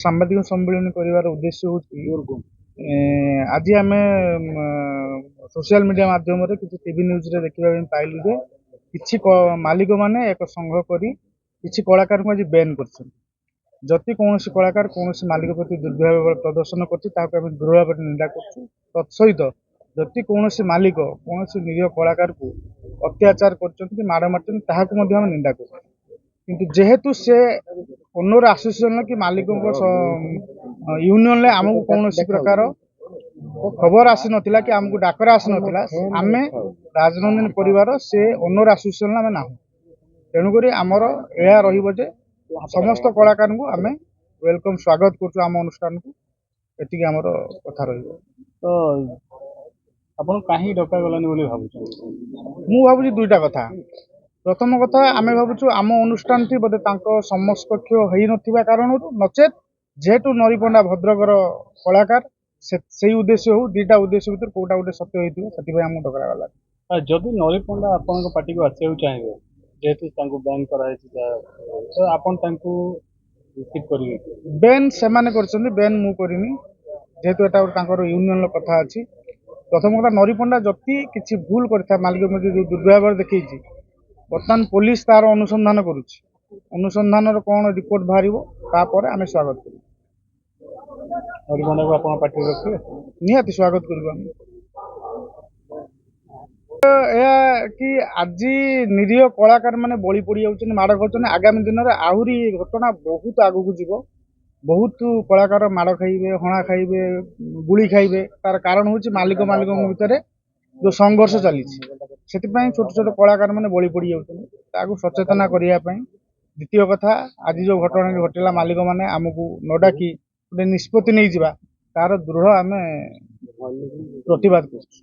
ସାମ୍ବାଦିକ ସମ୍ମିଳନୀ କରିବାର ଉଦ୍ଦେଶ୍ୟ ହେଉଛି ଆଜି ଆମେ ସୋସିଆଲ ମିଡ଼ିଆ ମାଧ୍ୟମରେ କିଛି ଟିଭି ନ୍ୟୁଜ୍ରେ ଦେଖିବା ପାଇଁ ପାଇଲୁ ଯେ କିଛି ମାଲିକମାନେ ଏକ ସଂଘ କରି କିଛି କଳାକାରଙ୍କୁ ଆଜି ବ୍ୟାନ୍ କରିଛନ୍ତି। ଯଦି କୌଣସି କଳାକାର କୌଣସି ମାଲିକ ପ୍ରତି ଦୁର୍ବ୍ୟବହାର ପ୍ରଦର୍ଶନ କରୁଛି ତାହାକୁ ଆମେ ଦୃଢ଼ ଭାବରେ ନିନ୍ଦା କରୁଛୁ। ତତ୍ସହିତ ଯଦି କୌଣସି ମାଲିକ କୌଣସି ନିରୀହ କଳାକାରକୁ ଅତ୍ୟାଚାର କରୁଛନ୍ତି କି ମାଡ଼ ମାରୁଛନ୍ତି ତାହାକୁ ମଧ୍ୟ ଆମେ ନିନ୍ଦା କରୁଛୁ। କିନ୍ତୁ ଯେହେତୁ ସେ ଓନର ଆସୋସିଏସନ କି ମାଲିକଙ୍କ ୟୁନିୟନରେ ଆମକୁ କୌଣସି ପ୍ରକାର ଖବର ଆସିନଥିଲା କି ଆମକୁ ଡାକରା ଆସିନଥିଲା, ଆମେ ରାଜନନ୍ଦିନୀ ପରିବାର ସେ ଓନର ଆସୋସିଏସନରେ ଆମେ ନାହୁଁ। ତେଣୁକରି ଆମର ଏହା ରହିବ ଯେ ସମସ୍ତ କଳାକାରଙ୍କୁ ଆମେ ୱେଲକମ୍ ସ୍ୱାଗତ କରୁଛୁ ଆମ ଅନୁଷ୍ଠାନକୁ। ଏତିକି ଆମର କଥା ରହିବ। ତ ଆପଣ କାହିଁକି ଡକାଗଲାନି ବୋଲି ଭାବୁଛନ୍ତି? ମୁଁ ଭାବୁଛି ଦୁଇଟା କଥା। ପ୍ରଥମ କଥା, ଆମେ ଭାବୁଛୁ ଆମ ଅନୁଷ୍ଠାନଟି ବୋଧେ ତାଙ୍କ ସମକକ୍ଷ ହେଇନଥିବା କାରଣରୁ, ନଚେତ୍ ଯେହେତୁ ନରିପଣ୍ଡା ଭଦ୍ରକର କଳାକାର ସେଇ ଉଦ୍ଦେଶ୍ୟ ହଉ, ଦୁଇଟା ଉଦ୍ଦେଶ୍ୟ ଭିତରେ କୋଉଟା ଗୋଟେ ସତ୍ୟ ହେଇଥିବ, ସେଥିପାଇଁ ଆମକୁ ଡକାଗଲା। ଯଦି ନରିପଣ୍ଡା ଆପଣଙ୍କ ପାର୍ଟିକୁ ଆସିବାକୁ ଚାହିଁବେ, ଯେହେତୁ ତାଙ୍କୁ ବ୍ୟାନ୍ କରାଯାଇଛି, ତ ଆପଣ ତାଙ୍କୁ ରିସିଭ୍ କରିବେ? ବ୍ୟାନ୍ ସେମାନେ କରିଛନ୍ତି, ବ୍ୟାନ୍ ମୁଁ କରିନି, ଯେହେତୁ ଏଟା ତାଙ୍କର ୟୁନିୟନର କଥା ଅଛି। ପ୍ରଥମ କଥା, ନରିପଣ୍ଡା ଯଦି କିଛି ଭୁଲ କରିଥାଏ, ମାଲିକ ମଧ୍ୟ ଯେଉଁ ଦୁର୍ବ୍ୟବହାର ଦେଖେଇଛି, ବର୍ତ୍ତମାନ ପୋଲିସ ତାର ଅନୁସନ୍ଧାନ କରୁଛି। ଅନୁସନ୍ଧାନର କ'ଣ ରିପୋର୍ଟ ବାହାରିବ ତାପରେ ଆମେ ସ୍ୱାଗତ କରିବୁ। ନରିପଣ୍ଡାକୁ ଆପଣ ପାର୍ଟିରେ ରଖିବେ? ନିହାତି ସ୍ୱାଗତ କରିବୁ ଆମେ। ଏହା କି ଆଜି ନିରୀହ କଳାକାର ମାନେ ବଳି ପଡ଼ି ଯାଉଛନ୍ତି, ମାଡ଼ ଖାଉଛନ୍ତି। ଆଗାମୀ ଦିନରେ ଆହୁରି ଘଟଣା ବହୁତ ଆଗକୁ ଯିବ। ବହୁତ କଳାକାର ମାଡ଼ ଖାଇବେ, ହଣା ଖାଇବେ, ଗୁଳି ଖାଇବେ। ତାର କାରଣ ହେଉଛି ମାଲିକଙ୍କ ଭିତରେ ଯେଉଁ ସଂଘର୍ଷ ଚାଲିଛି। ସେଥିପାଇଁ ଛୋଟ ଛୋଟ କଳାକାର ମାନେ ବଳି ପଡ଼ି ଯାଉଛନ୍ତି। ତାକୁ ସଚେତନ କରିବା ପାଇଁ। ଦ୍ୱିତୀୟ କଥା, ଆଜି ଯେଉଁ ଘଟଣାଟି ଘଟିଲା, ମାଲିକମାନେ ଆମକୁ ନ ଡାକି ଗୋଟେ ନିଷ୍ପତ୍ତି ନେଇଯିବା, ତାର ଦୃଢ଼ ଆମେ ପ୍ରତିବାଦ କରୁଛୁ।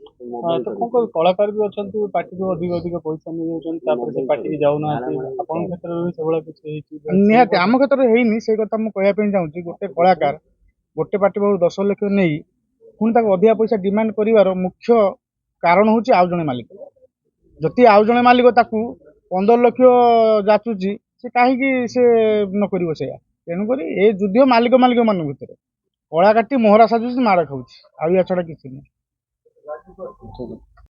ତ କ'ଣ କଳାକାର ବି ଅଛନ୍ତି ପାର୍ଟିରୁ ଅଧିକ ପଇସା ନେଇଯାଉଛନ୍ତି, ତାପରେ ସେ ପାର୍ଟିକି ଯାଉନାହାନ୍ତି। ଆପଣଙ୍କ କ୍ଷେତ୍ରରେ ବି ସେଭଳିଆ କିଛି ହେଇଛି? ନିହାତି ଆମ କ୍ଷେତ୍ରରେ ହେଇନି, ସେଇ କଥା ମୁଁ କହିବା ପାଇଁ ଚାହୁଁଛି। ଗୋଟେ କଳାକାର ଗୋଟେ ପାର୍ଟି ପାଖରୁ 10 ଲକ୍ଷ ନେଇ ପୁଣି ତାକୁ ଅଧିକା ପଇସା ଡିମାଣ୍ଡ କରିବାର ମୁଖ୍ୟ କାରଣ ହେଉଛି ଆଉ ଜଣେ ମାଲିକ। ଯଦି ଆଉ ଜଣେ ମାଲିକ ତାକୁ 15 ଲକ୍ଷ ଯାଚୁଛି, ସେ କାହିଁକି ସେ ନ କରିବ ସେଇଆ? ତେଣୁକରି ଏ ଯୁଦ୍ଧ ମାଲିକ ମାନଙ୍କ ଭିତରେ। କଳାକାରଟି ମୋହରା ସାଜୁଛି, ମାଡ଼ ଖାଉଛି, ଆଉ ୟା ଛଡ଼ା କିଛି ନାହିଁ।